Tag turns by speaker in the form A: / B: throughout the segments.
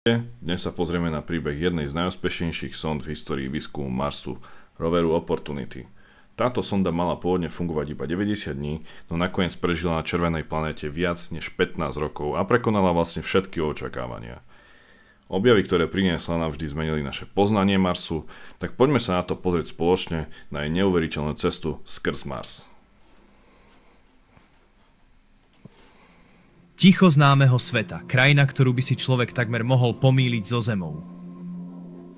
A: Dnes sa pozrieme na príbeh jednej z najúspešnejších sond v histórii výskumu Marsu, roveru Opportunity. Táto sonda mala pôvodne fungovať iba 90 dní, no nakoniec prežila na červenej planéte viac než 15 rokov a prekonala vlastne všetky očakávania. Objavy, ktoré priniesla, navždy zmenili naše poznanie Marsu, tak poďme sa na to pozrieť spoločne na jej neuveriteľnú cestu skrz Mars.
B: Ticho známeho sveta, krajina, ktorú by si človek takmer mohol pomýliť so zemou.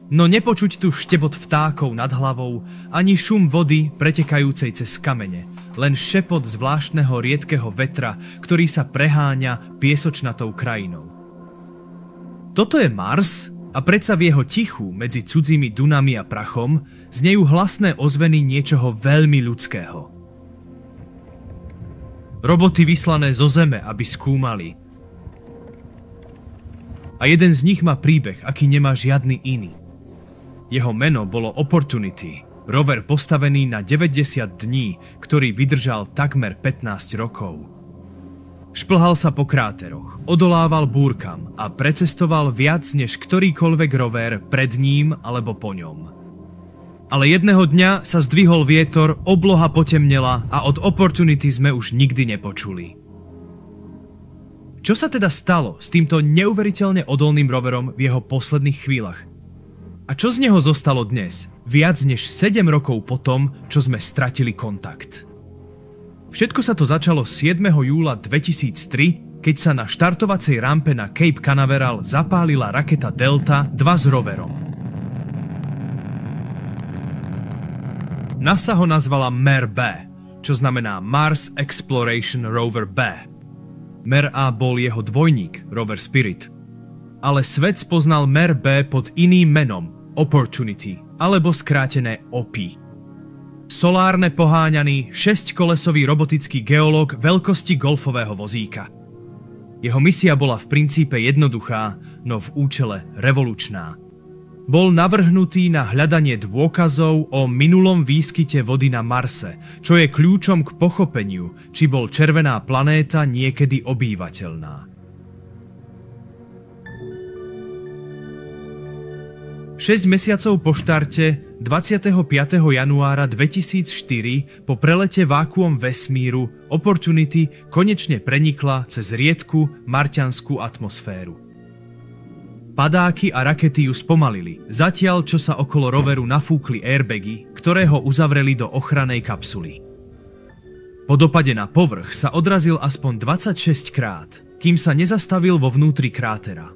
B: No nepočuť tu štebot vtákov nad hlavou, ani šum vody pretekajúcej cez kamene, len šepot zvláštneho riedkeho vetra, ktorý sa preháňa piesočnatou krajinou. Toto je Mars a predsa v jeho tichu medzi cudzími dunami a prachom znejú hlasné ozveny niečoho veľmi ľudského. Roboty vyslané zo Zeme, aby skúmali. A jeden z nich má príbeh, aký nemá žiadny iný. Jeho meno bolo Opportunity, rover postavený na 90 dní, ktorý vydržal takmer 15 rokov. Šplhal sa po kráteroch, odolával búrkam a precestoval viac než ktorýkoľvek rover pred ním alebo po ňom. Ale jedného dňa sa zdvihol vietor, obloha potemnela a od Opportunity sme už nikdy nepočuli. Čo sa teda stalo s týmto neuveriteľne odolným roverom v jeho posledných chvíľach? A čo z neho zostalo dnes, viac než 7 rokov po tom, čo sme stratili kontakt? Všetko sa to začalo 7. júla 2003, keď sa na štartovacej rampe na Cape Canaveral zapálila raketa Delta 2 s roverom. NASA ho nazvala MER-B, čo znamená Mars Exploration Rover B. MER-A bol jeho dvojník, rover Spirit. Ale svet spoznal MER-B pod iným menom, Opportunity, alebo skrátené OPI. Solárne poháňaný, 6-kolesový robotický geológ veľkosti golfového vozíka. Jeho misia bola v princípe jednoduchá, no v účele revolučná. Bol navrhnutý na hľadanie dôkazov o minulom výskyte vody na Marse, čo je kľúčom k pochopeniu, či bol červená planéta niekedy obývateľná. 6 mesiacov po štarte, 25. januára 2004, po prelete vákuom vesmíru, Opportunity konečne prenikla cez riedku marťanskú atmosféru. Padáky a rakety ju spomalili, zatiaľ čo sa okolo roveru nafúkli airbagy, ktoré ho uzavreli do ochrannej kapsuly. Po dopade na povrch sa odrazil aspoň 26 krát, kým sa nezastavil vo vnútri krátera.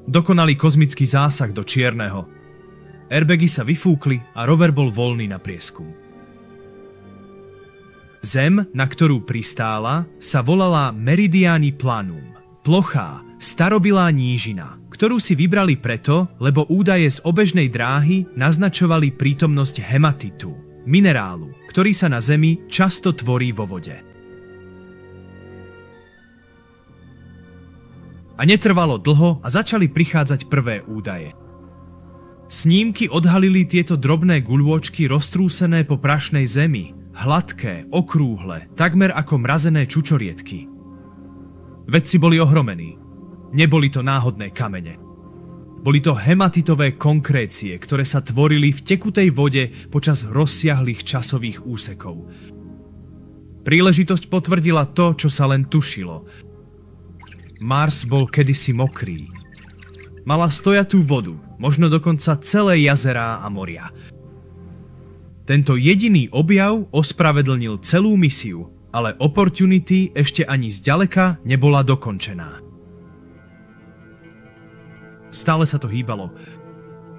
B: Dokonalý kozmický zásah do čierneho. Airbagy sa vyfúkli a rover bol voľný na prieskum. Zem, na ktorú pristála, sa volala Meridiani Planum, plochá, starobilá nížina, ktorú si vybrali preto, lebo údaje z obežnej dráhy naznačovali prítomnosť hematitu, minerálu, ktorý sa na Zemi často tvorí vo vode. A netrvalo dlho a začali prichádzať prvé údaje. Snímky odhalili tieto drobné guľôčky roztrúsené po prašnej zemi, hladké, okrúhle, takmer ako mrazené čučoriedky. Vedci boli ohromení. Neboli to náhodné kamene. Boli to hematitové konkrécie, ktoré sa tvorili v tekutej vode počas rozsiahlých časových úsekov. Príležitosť potvrdila to, čo sa len tušilo. Mars bol kedysi mokrý. Mala stojatú vodu, možno dokonca celé jazerá a moria. Tento jediný objav ospravedlnil celú misiu, ale Opportunity ešte ani zďaleka nebola dokončená. Stále sa to hýbalo.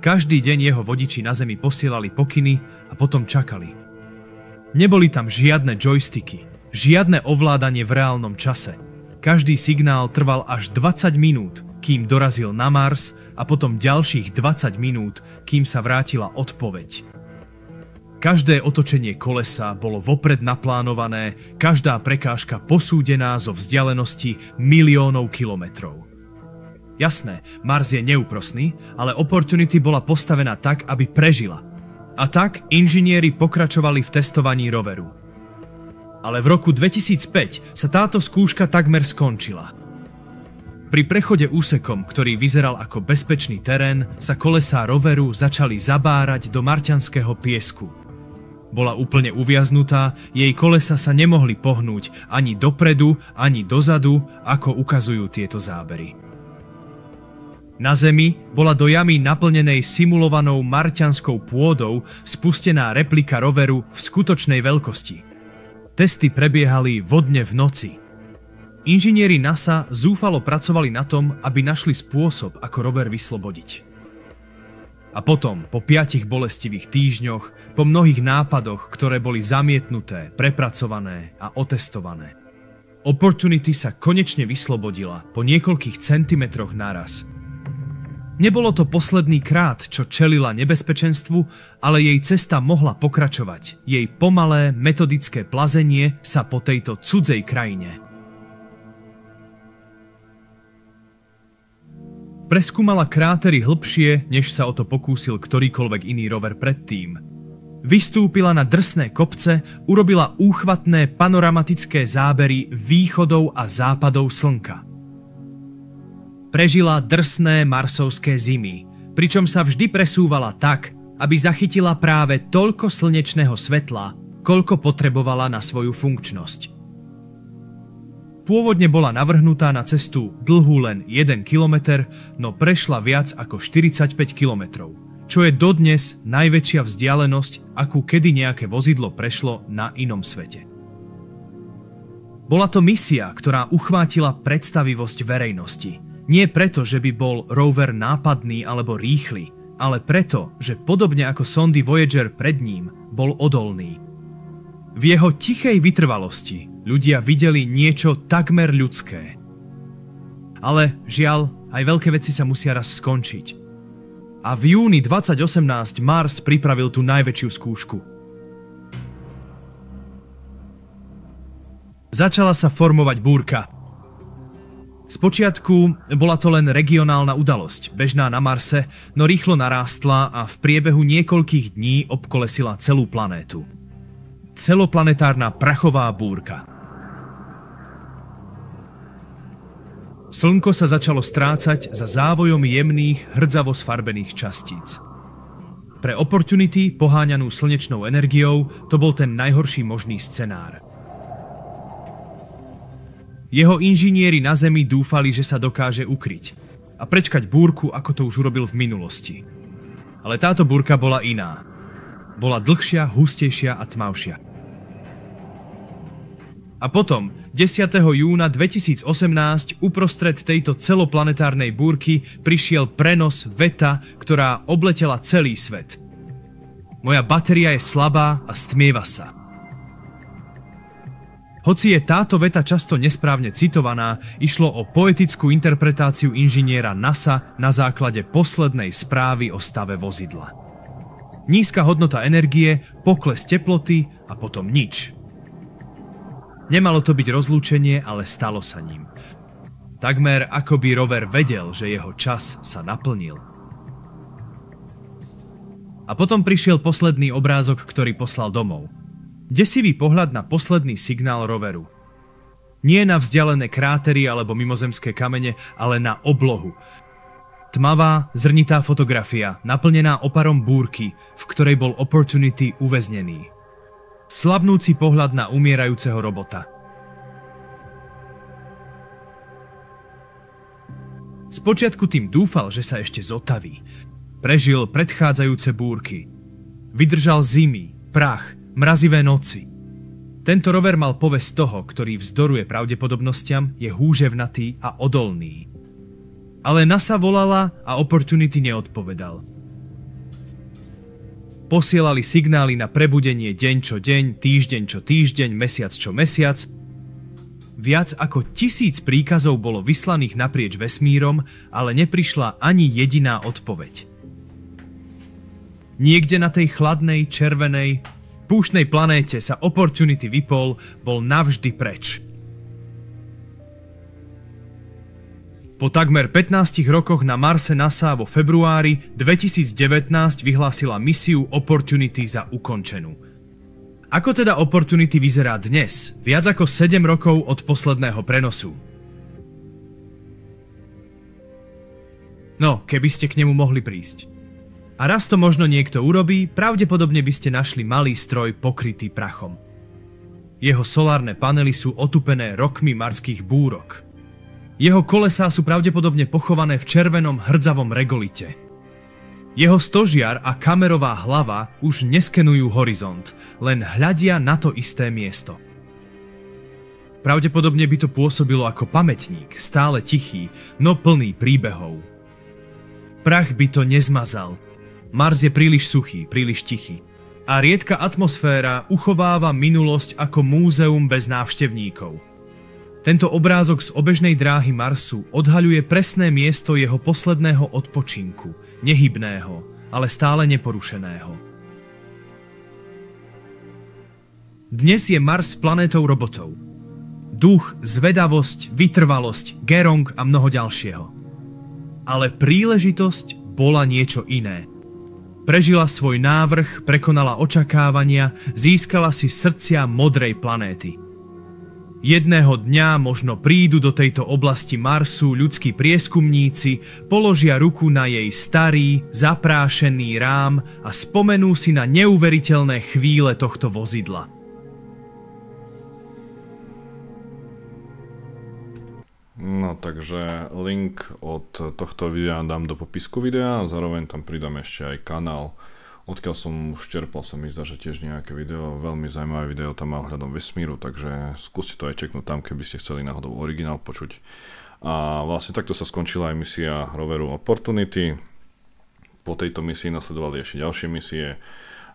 B: Každý deň jeho vodiči na Zemi posielali pokyny a potom čakali. Neboli tam žiadne joysticky, žiadne ovládanie v reálnom čase. Každý signál trval až 20 minút, kým dorazil na Mars a potom ďalších 20 minút, kým sa vrátila odpoveď. Každé otočenie kolesa bolo vopred naplánované, každá prekážka posúdená zo vzdialenosti miliónov kilometrov. Jasné, Mars je neúprosný, ale Opportunity bola postavená tak, aby prežila. A tak inžinieri pokračovali v testovaní roveru. Ale v roku 2005 sa táto skúška takmer skončila. Pri prechode úsekom, ktorý vyzeral ako bezpečný terén, sa kolesá roveru začali zabárať do marťanského piesku. Bola úplne uviaznutá, jej kolesa sa nemohli pohnúť ani dopredu, ani dozadu, ako ukazujú tieto zábery. Na zemi bola do jamy naplnenej simulovanou marťanskou pôdou spustená replika roveru v skutočnej veľkosti. Testy prebiehali vodne v noci. Inžinieri NASA zúfalo pracovali na tom, aby našli spôsob, ako rover vyslobodiť. A potom, po 5 bolestivých týždňoch, po mnohých nápadoch, ktoré boli zamietnuté, prepracované a otestované, Opportunity sa konečne vyslobodila po niekoľkých centimetroch naraz. Nebolo to posledný krát, čo čelila nebezpečenstvu, ale jej cesta mohla pokračovať. Jej pomalé, metodické plazenie sa po tejto cudzej krajine. Preskúmala krátery hlbšie, než sa o to pokúsil ktorýkoľvek iný rover predtým. Vystúpila na drsné kopce, urobila úchvatné panoramatické zábery východov a západov slnka. Prežila drsné marsovské zimy, pričom sa vždy presúvala tak, aby zachytila práve toľko slnečného svetla, koľko potrebovala na svoju funkčnosť. Pôvodne bola navrhnutá na cestu dlhú len 1 kilometr, no prešla viac ako 45 kilometrov, čo je dodnes najväčšia vzdialenosť, akú kedy nejaké vozidlo prešlo na inom svete. Bola to misia, ktorá uchvátila predstavivosť verejnosti. Nie preto, že by bol rover nápadný alebo rýchly, ale preto, že podobne ako sondy Voyager pred ním, bol odolný. V jeho tichej vytrvalosti ľudia videli niečo takmer ľudské. Ale žiaľ, aj veľké veci sa musia raz skončiť. A v júni 2018 Mars pripravil tú najväčšiu skúšku. Začala sa formovať búrka. Spočiatku bola to len regionálna udalosť, bežná na Marse, no rýchlo narástla a v priebehu niekoľkých dní obkolesila celú planétu. Celoplanetárna prachová búrka. Slnko sa začalo strácať za závojom jemných, hrdzavo sfarbených častíc. Pre Opportunity, poháňanú slnečnou energiou, to bol ten najhorší možný scenár. Jeho inžinieri na Zemi dúfali, že sa dokáže ukryť a prečkať búrku, ako to už urobil v minulosti. Ale táto búrka bola iná. Bola dlhšia, hustejšia a tmavšia. A potom, 10. júna 2018, uprostred tejto celoplanetárnej búrky prišiel prenos veta, ktorá obletela celý svet. Moja batéria je slabá a stmieva sa. Hoci je táto veta často nesprávne citovaná, išlo o poetickú interpretáciu inžiniera NASA na základe poslednej správy o stave vozidla. Nízka hodnota energie, pokles teploty a potom nič. Nemalo to byť rozlúčenie, ale stalo sa ním. Takmer ako by rover vedel, že jeho čas sa naplnil. A potom prišiel posledný obrázok, ktorý poslal domov. Desivý pohľad na posledný signál roveru. Nie na vzdialené krátery alebo mimozemské kamene, ale na oblohu. Tmavá, zrnitá fotografia, naplnená oparom búrky, v ktorej bol Opportunity uväznený. Slabnúci pohľad na umierajúceho robota. Spočiatku tým dúfal, že sa ešte zotaví. Prežil predchádzajúce búrky. Vydržal zimy, prach, mrazivé noci. Tento rover mal povesť toho, ktorý vzdoruje pravdepodobnostiam, je húževnatý a odolný. Ale NASA volala a Opportunity neodpovedal. Posielali signály na prebudenie deň čo deň, týždeň čo týždeň, mesiac čo mesiac. Viac ako 1000 príkazov bolo vyslaných naprieč vesmírom, ale neprišla ani jediná odpoveď. Niekde na tej chladnej, červenej, púštnej planéte sa Opportunity vypol, bol navždy preč. Po takmer 15 rokoch na Marse NASA vo februári 2019 vyhlásila misiu Opportunity za ukončenú. Ako teda Opportunity vyzerá dnes, viac ako 7 rokov od posledného prenosu? No, keby ste k nemu mohli prísť. A raz to možno niekto urobí, pravdepodobne by ste našli malý stroj pokrytý prachom. Jeho solárne panely sú otupené rokmi marských búrok. Jeho kolesá sú pravdepodobne pochované v červenom hrdzavom regolite. Jeho stožiar a kamerová hlava už neskenujú horizont, len hľadia na to isté miesto. Pravdepodobne by to pôsobilo ako pamätník, stále tichý, no plný príbehov. Prach by to nezmazal. Mars je príliš suchý, príliš tichý. A riedka atmosféra uchováva minulosť ako múzeum bez návštevníkov. Tento obrázok z obežnej dráhy Marsu odhaľuje presné miesto jeho posledného odpočinku, nehybného, ale stále neporušeného. Dnes je Mars planétou robotov. Duch, zvedavosť, vytrvalosť, Gerong a mnoho ďalšieho. Ale príležitosť bola niečo iné. Prežila svoj návrh, prekonala očakávania, získala si srdcia modrej planéty. Jedného dňa možno prídu do tejto oblasti Marsu ľudskí prieskumníci, položia ruku na jej starý, zaprášený rám a spomenú si na neuveriteľné chvíle tohto vozidla.
A: No takže link od tohto videa dám do popisku videa a zároveň tam pridám ešte aj kanál, odkiaľ som už čerpal, sa mi zdá, že tiež nejaké video, veľmi zaujímavé video tam má ohľadom vesmíru, takže skúste to aj čeknúť tam, keby ste chceli náhodou originál počuť. A vlastne takto sa skončila aj misia roveru Opportunity. Po tejto misii nasledovali ešte ďalšie misie,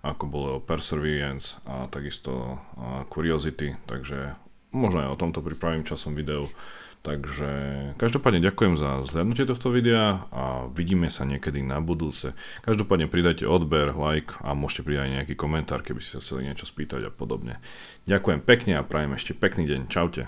A: ako bolo Perseverance a takisto Curiosity, takže možno aj o tomto pripravím časom video. Takže každopádne ďakujem za zhľadnutie tohto videa a vidíme sa niekedy na budúce. Každopádne pridajte odber, like a môžete pridať nejaký komentár, keby ste sa chceli niečo spýtať a podobne. Ďakujem pekne a prajem ešte pekný deň. Čaute.